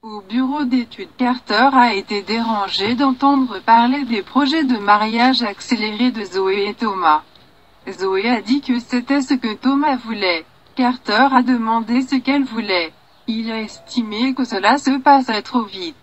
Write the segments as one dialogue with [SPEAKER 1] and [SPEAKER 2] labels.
[SPEAKER 1] Au bureau d'études, Carter a été dérangé d'entendre parler des projets de mariage accéléré de Zoé et Thomas. Zoé a dit que c'était ce que Thomas voulait. Carter a demandé ce qu'elle voulait. Il a estimé que cela se passerait trop vite.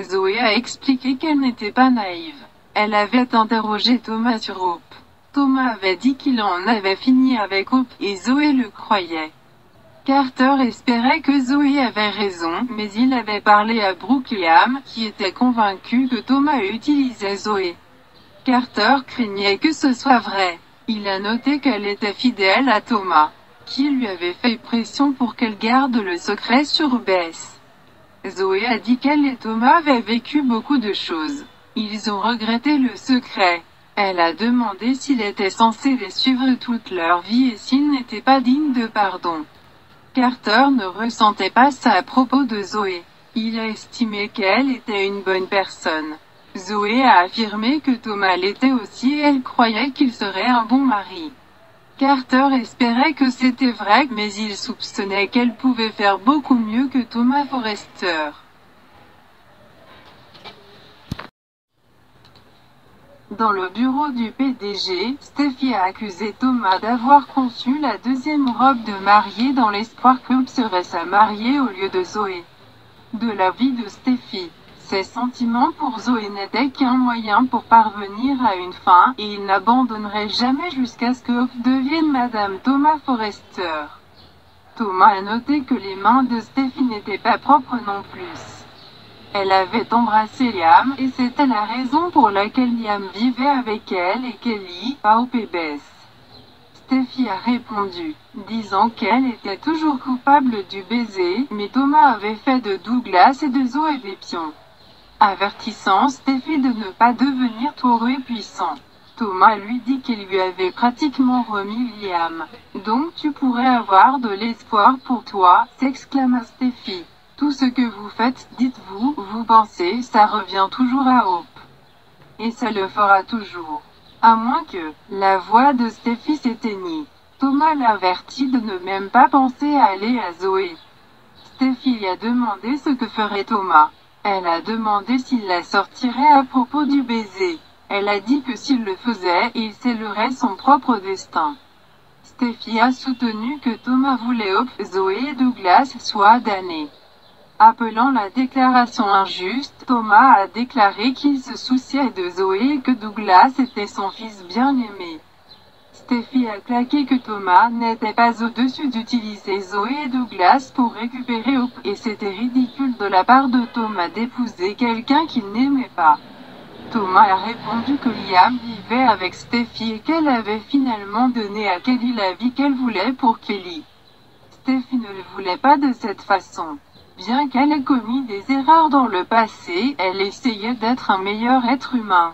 [SPEAKER 1] Zoé a expliqué qu'elle n'était pas naïve. Elle avait interrogé Thomas sur Hope. Thomas avait dit qu'il en avait fini avec Hope, et Zoé le croyait. Carter espérait que Zoé avait raison, mais il avait parlé à Brooke Liam, qui était convaincu que Thomas utilisait Zoé. Carter craignait que ce soit vrai. Il a noté qu'elle était fidèle à Thomas, qui lui avait fait pression pour qu'elle garde le secret sur Bess. Zoé a dit qu'elle et Thomas avaient vécu beaucoup de choses. Ils ont regretté le secret. Elle a demandé s'il était censé les suivre toute leur vie et s'il n'était pas digne de pardon. Carter ne ressentait pas ça à propos de Zoé. Il a estimé qu'elle était une bonne personne. Zoé a affirmé que Thomas l'était aussi et elle croyait qu'il serait un bon mari. Carter espérait que c'était vrai, mais il soupçonnait qu'elle pouvait faire beaucoup mieux que Thomas Forrester. Dans le bureau du PDG, Steffi a accusé Thomas d'avoir conçu la deuxième robe de mariée dans l'espoir qu'Hope serait sa mariée au lieu de Zoé. De l'avis de Steffi, ses sentiments pour Zoé n'étaient qu'un moyen pour parvenir à une fin, et il n'abandonnerait jamais jusqu'à ce que Hope devienne Madame Thomas Forrester. Thomas a noté que les mains de Steffi n'étaient pas propres non plus. Elle avait embrassé Liam, et c'était la raison pour laquelle Liam vivait avec elle et Kelly, pas Hope et Bess. Steffi a répondu, disant qu'elle était toujours coupable du baiser, mais Thomas avait fait de Douglas et de Zoé des pions. Avertissant Steffi de ne pas devenir trop puissant. Thomas lui dit qu'il lui avait pratiquement remis Liam. Donc tu pourrais avoir de l'espoir pour toi, s'exclama Steffi. Tout ce que vous faites, dites-vous, vous pensez, ça revient toujours à Hope. Et ça le fera toujours. À moins que la voix de Steffi s'éteignit. Thomas l'avertit de ne même pas penser à aller à Zoé. Steffi lui a demandé ce que ferait Thomas. Elle a demandé s'il la sortirait à propos du baiser. Elle a dit que s'il le faisait, il scellerait son propre destin. Steffi a soutenu que Thomas voulait Hope, Zoé et Douglas soient damnés. Appelant la déclaration injuste, Thomas a déclaré qu'il se souciait de Zoé et que Douglas était son fils bien-aimé. Steffi a claqué que Thomas n'était pas au-dessus d'utiliser Zoé et Douglas pour récupérer Hope, et c'était ridicule de la part de Thomas d'épouser quelqu'un qu'il n'aimait pas. Thomas a répondu que Liam vivait avec Steffi et qu'elle avait finalement donné à Kelly la vie qu'elle voulait pour Kelly. Steffi ne le voulait pas de cette façon. Bien qu'elle ait commis des erreurs dans le passé, elle essayait d'être un meilleur être humain.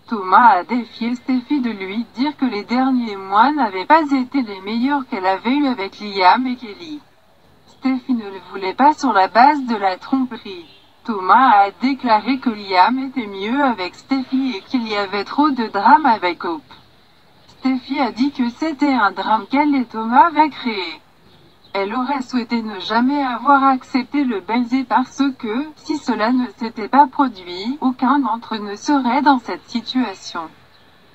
[SPEAKER 1] Thomas a défié Steffi de lui dire que les derniers mois n'avaient pas été les meilleurs qu'elle avait eus avec Liam et Kelly. Steffi ne le voulait pas sur la base de la tromperie. Thomas a déclaré que Liam était mieux avec Steffi et qu'il y avait trop de drame avec Hope. Steffi a dit que c'était un drame qu'elle et Thomas avaient créé. Elle aurait souhaité ne jamais avoir accepté le baiser parce que, si cela ne s'était pas produit, aucun d'entre eux ne serait dans cette situation.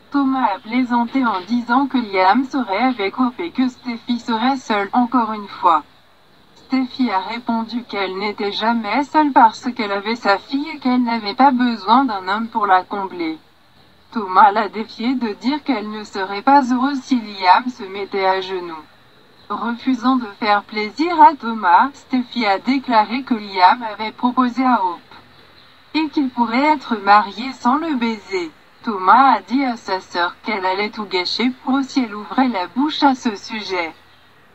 [SPEAKER 1] Thomas a plaisanté en disant que Liam serait avec Hope et que Steffi serait seule, encore une fois. Steffi a répondu qu'elle n'était jamais seule parce qu'elle avait sa fille et qu'elle n'avait pas besoin d'un homme pour la combler. Thomas l'a défiée de dire qu'elle ne serait pas heureuse si Liam se mettait à genoux. Refusant de faire plaisir à Thomas, Steffi a déclaré que Liam avait proposé à Hope et qu'il pourrait être marié sans le baiser. Thomas a dit à sa sœur qu'elle allait tout gâcher pour si elle ouvrait la bouche à ce sujet.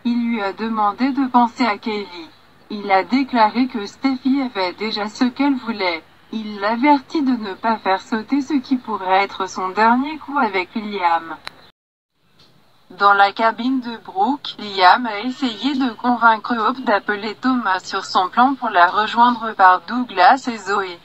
[SPEAKER 1] Il lui a demandé de penser à Kelly. Il a déclaré que Steffi avait déjà ce qu'elle voulait. Il l'avertit de ne pas faire sauter ce qui pourrait être son dernier coup avec Liam. Dans la cabine de Brooke, Liam a essayé de convaincre Hope d'appeler Thomas sur son plan pour la rejoindre par Douglas et Zoé.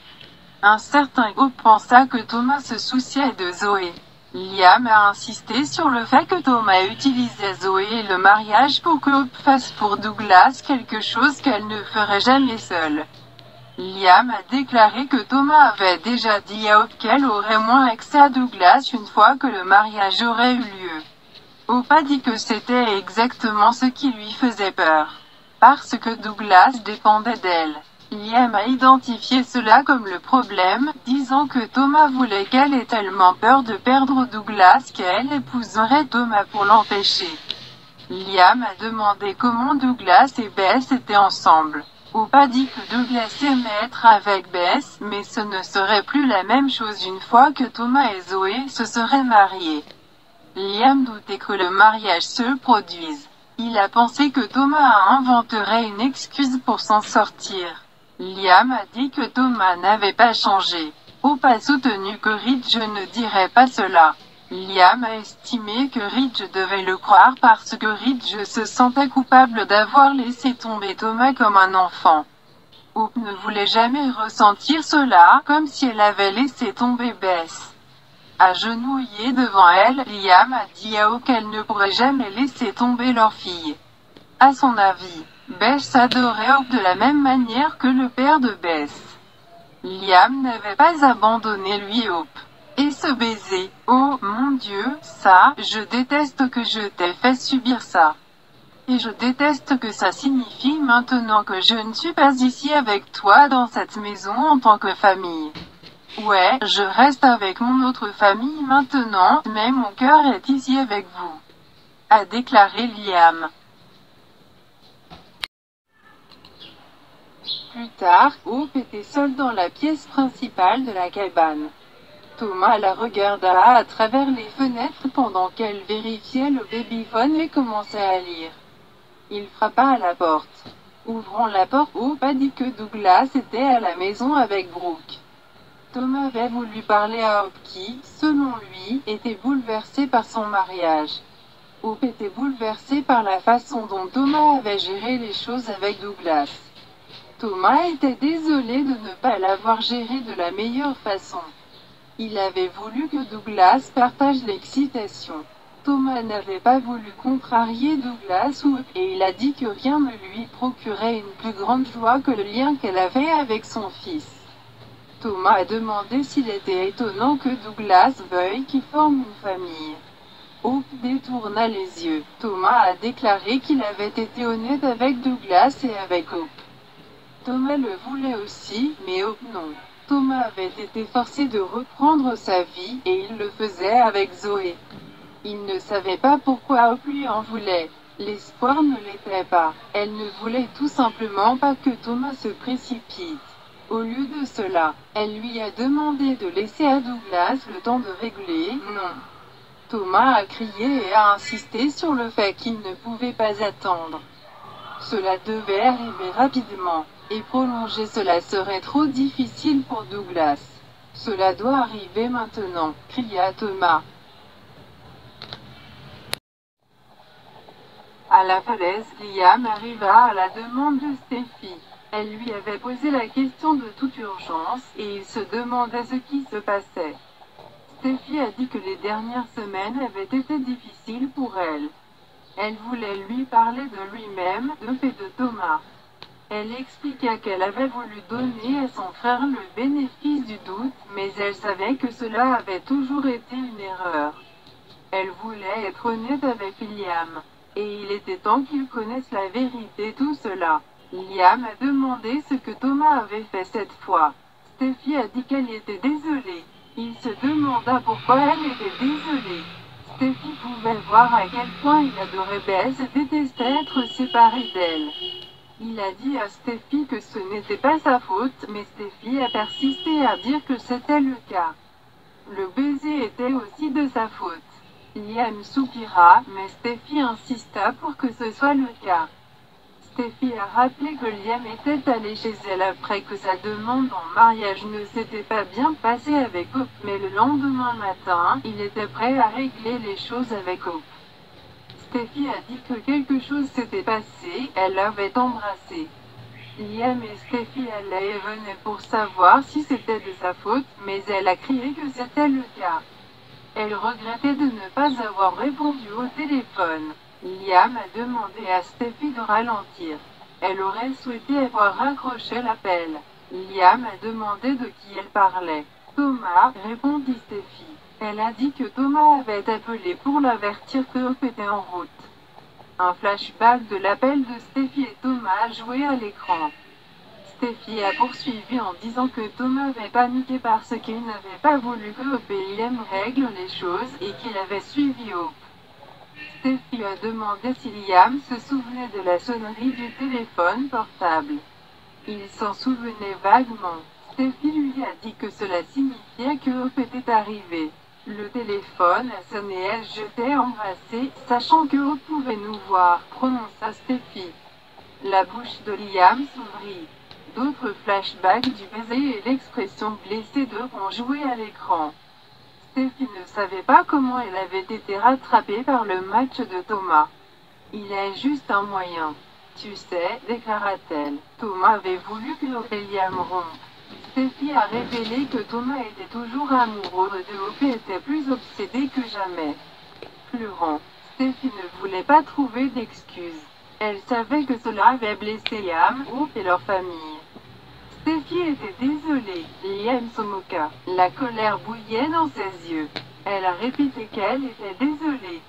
[SPEAKER 1] Un certain Hope pensa que Thomas se souciait de Zoé. Liam a insisté sur le fait que Thomas utilisait Zoé et le mariage pour que Hope fasse pour Douglas quelque chose qu'elle ne ferait jamais seule. Liam a déclaré que Thomas avait déjà dit à Hope qu'elle aurait moins accès à Douglas une fois que le mariage aurait eu lieu. Hope a dit que c'était exactement ce qui lui faisait peur. Parce que Douglas dépendait d'elle. Liam a identifié cela comme le problème, disant que Thomas voulait qu'elle ait tellement peur de perdre Douglas qu'elle épouserait Thomas pour l'empêcher. Liam a demandé comment Douglas et Bess étaient ensemble. Hope a dit que Douglas aimait être avec Bess, mais ce ne serait plus la même chose une fois que Thomas et Zoé se seraient mariés. Liam doutait que le mariage se produise. Il a pensé que Thomas inventerait une excuse pour s'en sortir. Liam a dit que Thomas n'avait pas changé. Hope a soutenu que Ridge ne dirait pas cela. Liam a estimé que Ridge devait le croire parce que Ridge se sentait coupable d'avoir laissé tomber Thomas comme un enfant. Hope ne voulait jamais ressentir cela, comme si elle avait laissé tomber Bess. Agenouillée devant elle, Liam a dit à Hope qu'elle ne pourrait jamais laisser tomber leur fille. À son avis, Bess adorait Hope de la même manière que le père de Bess. Liam n'avait pas abandonné lui et Hope. Et ce baiser, oh mon Dieu, ça, je déteste que je t'ai fait subir ça. Et je déteste que ça signifie maintenant que je ne suis pas ici avec toi dans cette maison en tant que famille. Ouais, je reste avec mon autre famille maintenant, mais mon cœur est ici avec vous. A déclaré Liam. Plus tard, Hope était seule dans la pièce principale de la cabane. Thomas la regarda à travers les fenêtres pendant qu'elle vérifiait le babyphone et commençait à lire. Il frappa à la porte. Ouvrant la porte, Hope a dit que Douglas était à la maison avec Brooke. Thomas avait voulu parler à Hope qui, selon lui, était bouleversé par son mariage. Hope était bouleversé par la façon dont Thomas avait géré les choses avec Douglas. Thomas était désolé de ne pas l'avoir géré de la meilleure façon. Il avait voulu que Douglas partage l'excitation. Thomas n'avait pas voulu contrarier Douglas et il a dit que rien ne lui procurait une plus grande joie que le lien qu'elle avait avec son fils. Thomas a demandé s'il était étonnant que Douglas veuille qu'ils forment une famille. Hope détourna les yeux. Thomas a déclaré qu'il avait été honnête avec Douglas et avec Hope. Thomas le voulait aussi, mais Hope non. Thomas avait été forcé de reprendre sa vie, et il le faisait avec Zoé. Il ne savait pas pourquoi Hope lui en voulait. L'espoir ne l'était pas. Elle ne voulait tout simplement pas que Thomas se précipite. Au lieu de cela, elle lui a demandé de laisser à Douglas le temps de régler. Non. Thomas a crié et a insisté sur le fait qu'il ne pouvait pas attendre. Cela devait arriver rapidement. Et prolonger cela serait trop difficile pour Douglas. Cela doit arriver maintenant, cria Thomas. À la falaise, Liam arriva à la demande de Steffi. Elle lui avait posé la question de toute urgence, et il se demandait ce qui se passait. Steffi a dit que les dernières semaines avaient été difficiles pour elle. Elle voulait lui parler de lui-même, d'Hope et de Thomas. Elle expliqua qu'elle avait voulu donner à son frère le bénéfice du doute, mais elle savait que cela avait toujours été une erreur. Elle voulait être honnête avec Liam. Et il était temps qu'il connaisse la vérité tout cela. Liam a demandé ce que Thomas avait fait cette fois. Steffi a dit qu'elle était désolée. Il se demanda pourquoi elle était désolée. Steffi pouvait voir à quel point il adorait Bess et détestait être séparé d'elle. Il a dit à Steffi que ce n'était pas sa faute, mais Steffi a persisté à dire que c'était le cas. Le baiser était aussi de sa faute. Liam soupira, mais Steffi insista pour que ce soit le cas. Steffi a rappelé que Liam était allé chez elle après que sa demande en mariage ne s'était pas bien passée avec Hope, mais le lendemain matin, il était prêt à régler les choses avec Hope. Steffi a dit que quelque chose s'était passé, elle l'avait embrassé. Liam et Steffi allaient et venaient pour savoir si c'était de sa faute, mais elle a crié que c'était le cas. Elle regrettait de ne pas avoir répondu au téléphone. Liam a demandé à Steffi de ralentir. Elle aurait souhaité avoir raccroché l'appel. Liam a demandé de qui elle parlait. Thomas, répondit Steffi. Elle a dit que Thomas avait appelé pour l'avertir que Hope était en route. Un flashback de l'appel de Steffi et Thomas joué à l'écran. Steffi a poursuivi en disant que Thomas avait paniqué parce qu'il n'avait pas voulu que Hope et Liam règlent les choses et qu'il avait suivi Hope. Steffi a demandé si Liam se souvenait de la sonnerie du téléphone portable. Il s'en souvenait vaguement. Steffi lui a dit que cela signifiait que Hope était arrivé. Le téléphone a sonné et elle jetait embrassée, sachant que Hope pouvait nous voir, prononça Steffi. La bouche de Liam s'ouvrit. D'autres flashbacks du baiser et l'expression blessée d'Hope ont joué à l'écran. Steffi ne savait pas comment elle avait été rattrapée par le match de Thomas. Il est juste un moyen. Tu sais, déclara-t-elle. Thomas avait voulu que Hope et Liam rompent. Steffi a révélé que Thomas était toujours amoureux de Hope et était plus obsédé que jamais. Pleurant, Steffi ne voulait pas trouver d'excuses. Elle savait que cela avait blessé Liam, Hope et leur famille. Steffi était désolée. Liam se moqua. La colère bouillait dans ses yeux. Elle a répété qu'elle était désolée.